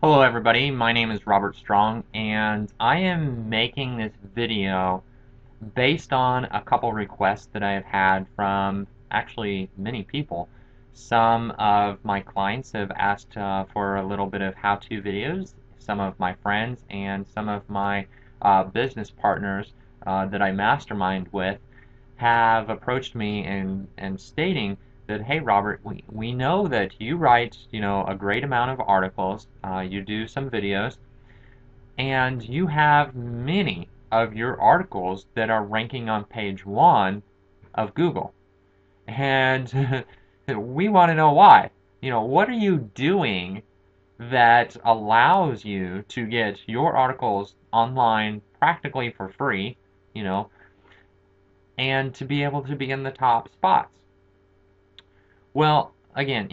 Hello everybody, my name is Robert Strong and I am making this video based on a couple requests that I have had from actually many people. Some of my clients have asked for a little bit of how-to videos, some of my friends and some of my business partners that I mastermind with have approached me and stating that, hey, Robert, we know that you write, a great amount of articles, you do some videos, and you have many of your articles that are ranking on page one of Google. And we want to know why. What are you doing that allows you to get your articles online practically for free, you know, and to be able to be in the top spots? Well, again,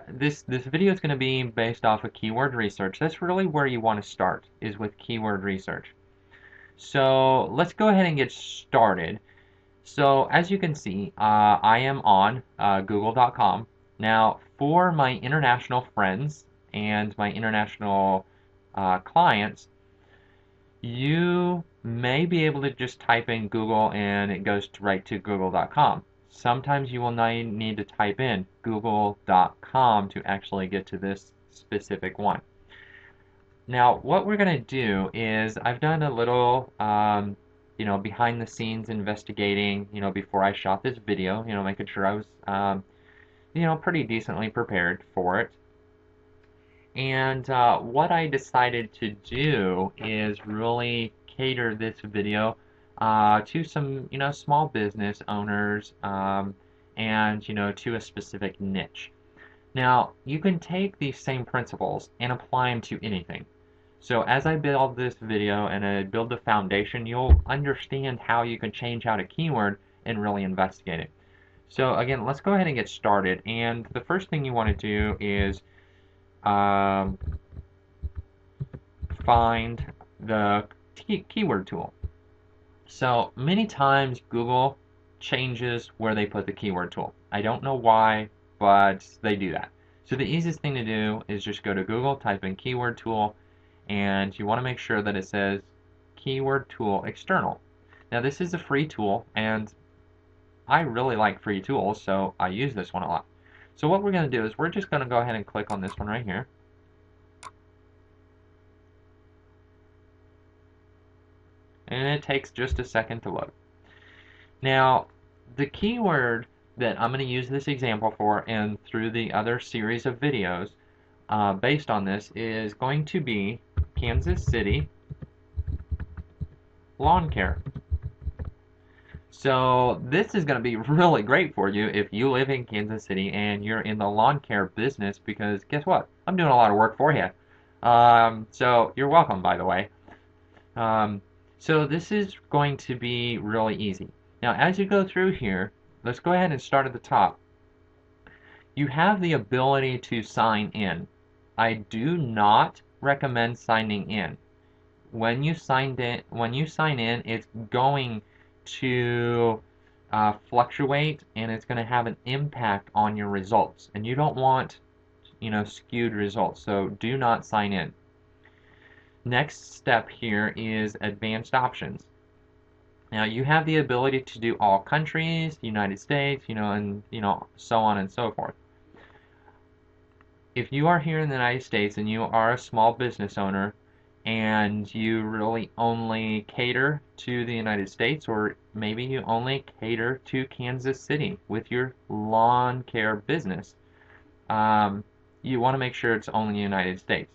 this video is going to be based off of keyword research. That's really where you want to start, is with keyword research. So let's go ahead and get started. So as you can see, I am on Google.com. Now, for my international friends and my international clients, you may be able to just type in Google and it goes right to Google.com. Sometimes you will need to type in Google.com to actually get to this specific one. Now, what we're going to do is I've done a little, behind the scenes investigating, before I shot this video, making sure I was, pretty decently prepared for it. And what I decided to do is really cater this video to some, small business owners and, to a specific niche. Now, you can take these same principles and apply them to anything. So as I build this video and I build the foundation, you'll understand how you can change out a keyword and really investigate it. So again, let's go ahead and get started. And the first thing you want to do is um, find the keyword tool. So many times Google changes where they put the keyword tool. I don't know why, but they do that. So the easiest thing to do is just go to Google, type in keyword tool, and you want to make sure that it says keyword tool external. Now this is a free tool, and I really like free tools, so I use this one a lot. So what we're going to do is we're just going to go ahead and click on this one right here. And it takes just a second to load. Now, the keyword that I'm going to use this example for and through the other series of videos based on this is going to be Kansas City lawn care. So this is going to be really great for you if you live in Kansas City and you're in the lawn care business, because guess what? I'm doing a lot of work for you. So you're welcome, by the way. So this is going to be really easy. Now, as you go through here, let's go ahead and start at the top. You have the ability to sign in. I do not recommend signing in. When you sign in, it's going to fluctuate and it's going to have an impact on your results. And you don't want, skewed results. So do not sign in. Next step here is advanced options. Now you have the ability to do all countries, United States, and so on and so forth. If you are here in the United States and you are a small business owner and you really only cater to the United States, or maybe you only cater to Kansas City with your lawn care business, you want to make sure it's only the United States.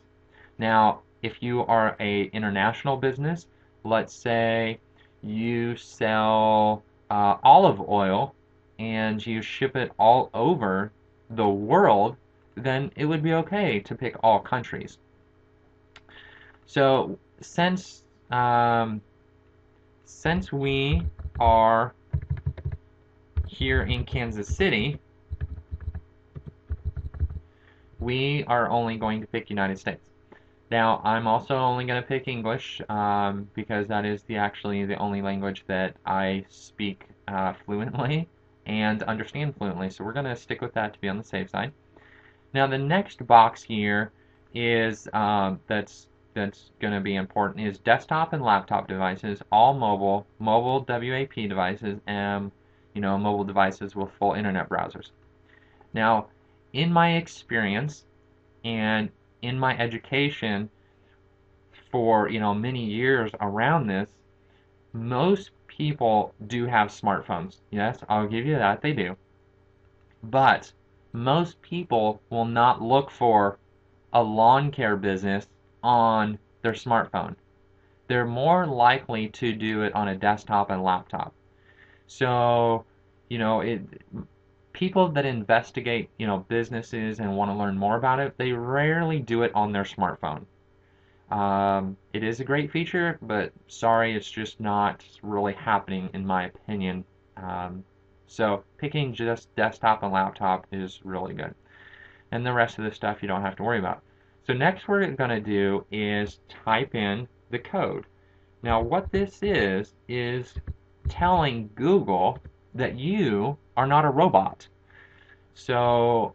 Now, if you are a international business, let's say you sell olive oil and you ship it all over the world, then it would be okay to pick all countries. So since we are here in Kansas City, we are only going to pick United States. Now, I'm also only going to pick English because that is actually the only language that I speak fluently and understand fluently. So we're going to stick with that to be on the safe side. Now, the next box here is that's going to be important is desktop and laptop devices, all mobile WAP devices, and mobile devices with full internet browsers. Now, in my experience and in my education for many years around this, most people do have smartphones. Yes, I'll give you that, they do. But most people will not look for a lawn care business on their smartphone. They're more likely to do it on a desktop and laptop. So, it people that investigate, businesses and want to learn more about it, they rarely do it on their smartphone. It is a great feature, but sorry, it's just not really happening in my opinion. So picking just desktop and laptop is really good. And the rest of the stuff you don't have to worry about. So next we're going to do is type in the code. Now what this is telling Google that you are not a robot. So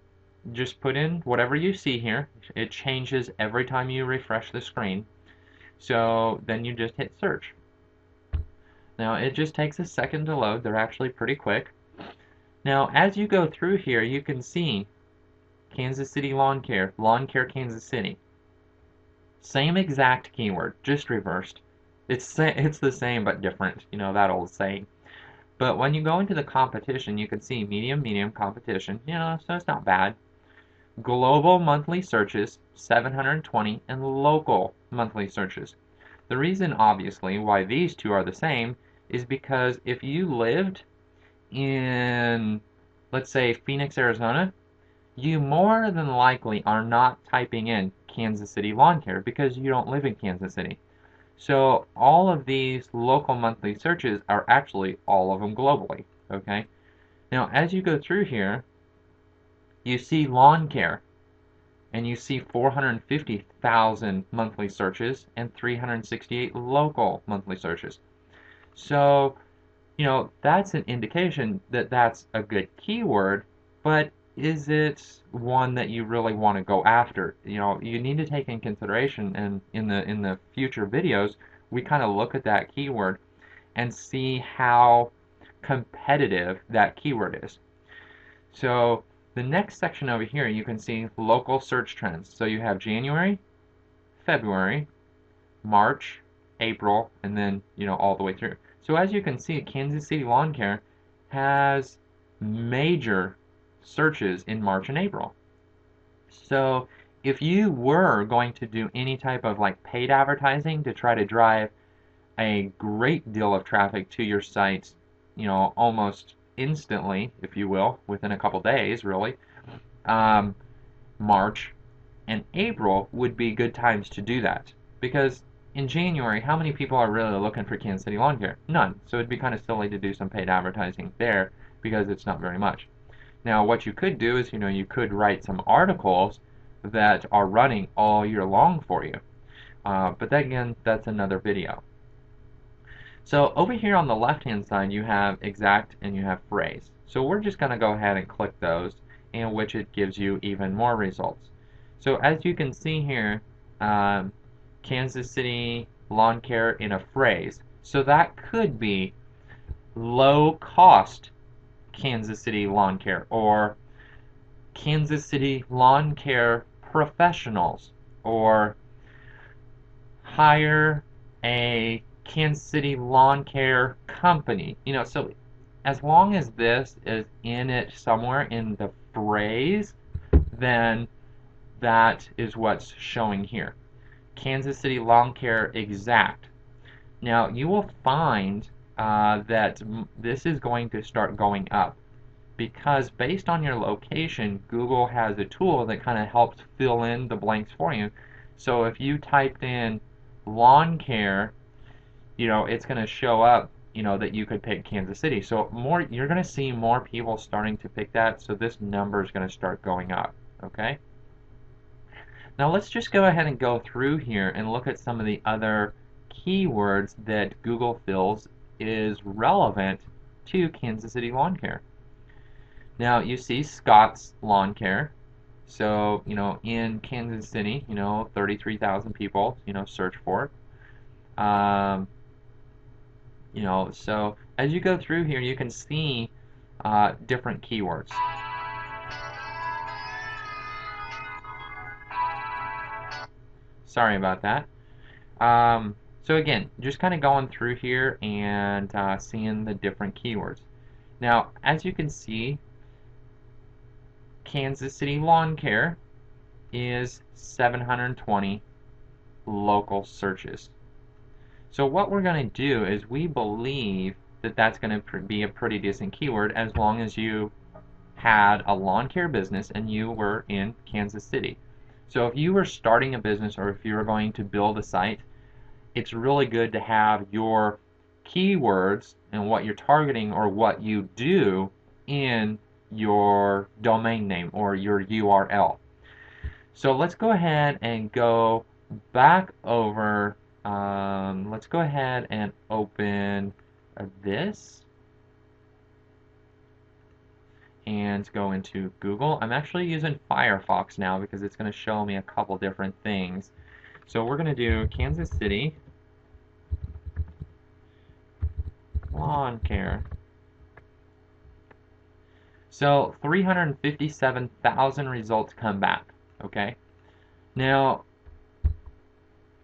just put in whatever you see here. It changes every time you refresh the screen. So then you just hit search. Now it just takes a second to load. They're actually pretty quick. Now as you go through here, you can see Kansas City Lawn Care Kansas City. Same exact keyword, just reversed. It's the same but different, that old saying. But when you go into the competition, you can see medium competition, so it's not bad. Global monthly searches, 720, and local monthly searches. The reason, obviously, why these two are the same is because if you lived in, let's say, Phoenix, Arizona, you more than likely are not typing in Kansas City Lawn Care because you don't live in Kansas City. So all of these local monthly searches are actually all of them globally, okay? Now, as you go through here, you see lawn care, and you see 450,000 monthly searches and 368 local monthly searches. So, that's an indication that that's a good keyword, but is it one that you really want to go after? You need to take in consideration, and in the future videos, we kind of look at that keyword and see how competitive that keyword is. So the next section over here, you can see local search trends. So you have January, February, March, April, and then, all the way through. So as you can see, Kansas City Lawn Care has major searches in March and April. So if you were going to do any type of like paid advertising to try to drive a great deal of traffic to your site, almost instantly, if you will, within a couple days, really, March and April would be good times to do that. Because in January, how many people are really looking for Kansas City Lawn Care? None. So it'd be kind of silly to do some paid advertising there because it's not very much. Now, what you could do is, you could write some articles that are running all year long for you. But then again, that's another video. So over here on the left-hand side, you have exact and you have phrase. So we're just going to go ahead and click those, in which it gives you even more results. So as you can see here, Kansas City Lawn Care in a phrase. So that could be low-cost Kansas City Lawn Care, or Kansas City Lawn Care Professionals, or hire a Kansas City Lawn Care Company. So as long as this is in it somewhere in the phrase, then that is what's showing here. Kansas City Lawn Care Exact. Now you will find that this is going to start going up because based on your location, Google has a tool that kind of helps fill in the blanks for you. So if you typed in lawn care, it's going to show up, that you could pick Kansas City. So you're going to see more people starting to pick that, so this number is going to start going up, okay? Now let's just go ahead and go through here and look at some of the other keywords that Google feels is relevant to Kansas City Lawn Care. Now you see Scott's Lawn Care, So, in Kansas City, 33,000 people, search for it. So as you go through here, you can see different keywords. Sorry about that. So again, just kind of going through here and seeing the different keywords. Now, as you can see, Kansas City Lawn Care is 720 local searches. So what we're going to do is we believe that that's going to be a pretty decent keyword as long as you had a lawn care business and you were in Kansas City. So if you were starting a business or if you were going to build a site, it's really good to have your keywords and what you're targeting or what you do in your domain name or your URL. So let's go ahead and go back over. Let's go ahead and open this and go into Google. I'm actually using Firefox now because it's going to show me a couple different things. So we're going to do Kansas City lawn care. So 357,000 results come back. Okay. Now,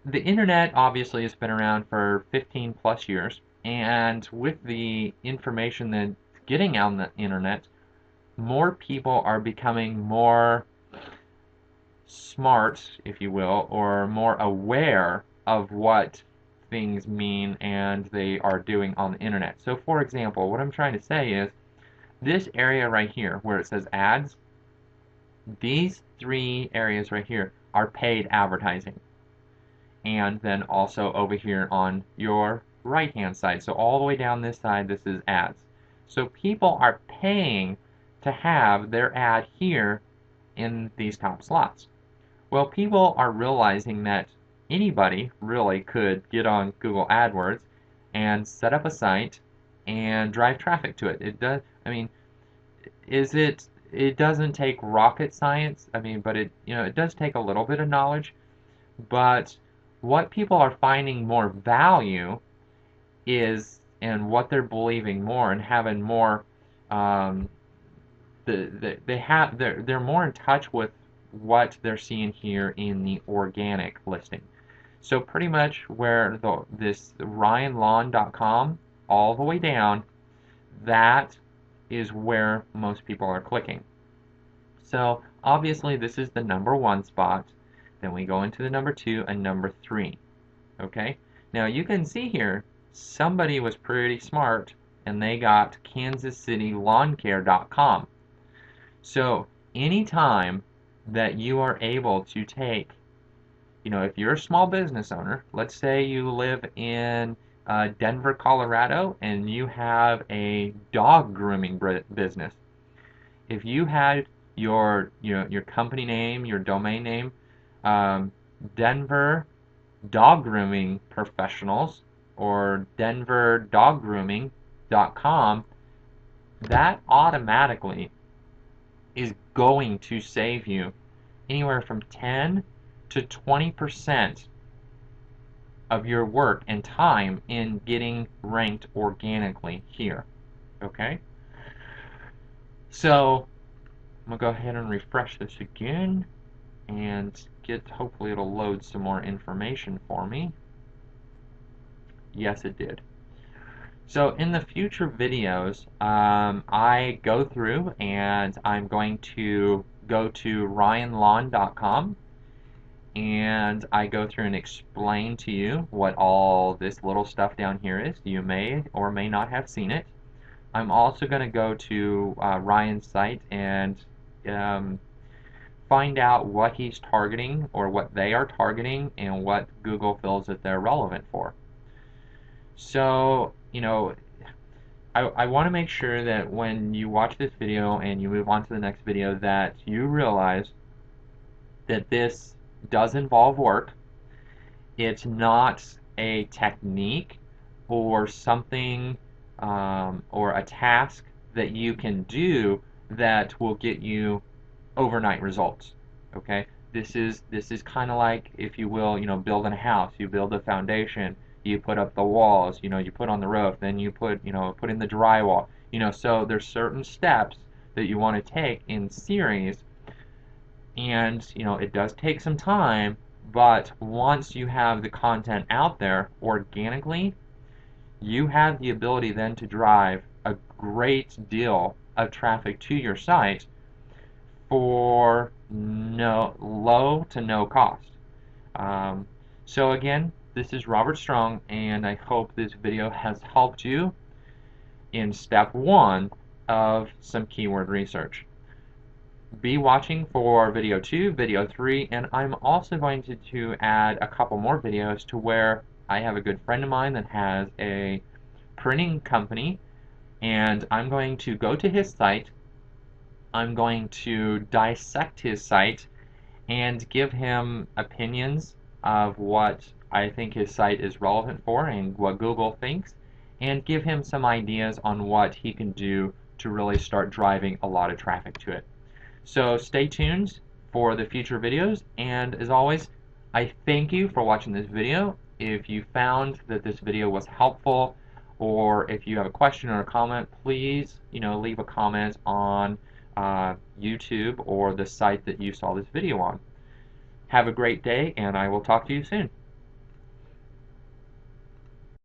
the internet obviously has been around for 15 plus years, and with the information that's getting out on the internet, more people are becoming more smart, if you will, or more aware of what things mean and they are doing on the internet. So for example, what I'm trying to say is this area right here where it says ads, these three areas right here are paid advertising. And then also over here on your right hand side, so all the way down this side, this is ads. So people are paying to have their ad here in these top slots. Well, people are realizing that anybody really could get on Google AdWords and set up a site and drive traffic to it. It does, I mean, it doesn't take rocket science, but it does take a little bit of knowledge, but what people are finding more value is, and what they're believing more and having more, they're more in touch with what they're seeing here in the organic listing. So pretty much where this RyanLawn.com all the way down, that is where most people are clicking. So obviously this is the number one spot. Then we go into the number 2 and number 3. Okay? Now you can see here, somebody was pretty smart and they got KansasCityLawnCare.com. So anytime that you are able to take, if you're a small business owner, let's say you live in Denver, Colorado, and you have a dog grooming business. If you had your company name, your domain name, Denver Dog Grooming Professionals or DenverDogGrooming.com, that automatically is going to save you anywhere from 10 to 20% of your work and time in getting ranked organically here. Okay? So I'm going to go ahead and refresh this again and hopefully it'll load some more information for me. Yes, it did. So in the future videos, I go through and I'm going to go to RyanLawn.com and I go through and explain to you what all this little stuff down here is. You may or may not have seen it. I'm also going to go to Ryan's site and find out what he's targeting or what they are targeting and what Google feels that they're relevant for. So, I want to make sure that when you watch this video and you move on to the next video that you realize that this does involve work. It's not a technique or something or a task that you can do that will get you overnight results. Okay, this is kind of like, if you will, building a house. You build the foundation, you put up the walls, you put on the roof, then you put in the drywall. So there's certain steps that you want to take in series, and it does take some time, but once you have the content out there organically, you have the ability then to drive a great deal of traffic to your site for low to no cost. Um, so again, this is Robert Strong, and I hope this video has helped you in step one of some keyword research. Be watching for video 2, video 3, and I'm also going to add a couple more videos to where I have a good friend of mine that has a printing company, and I'm going to go to his site. I'm going to dissect his site and give him opinions of what I think his site is relevant for and what Google thinks, and give him some ideas on what he can do to really start driving a lot of traffic to it. So stay tuned for the future videos, and as always, I thank you for watching this video. If you found that this video was helpful, or if you have a question or a comment, please leave a comment on YouTube or the site that you saw this video on. Have a great day, and I will talk to you soon.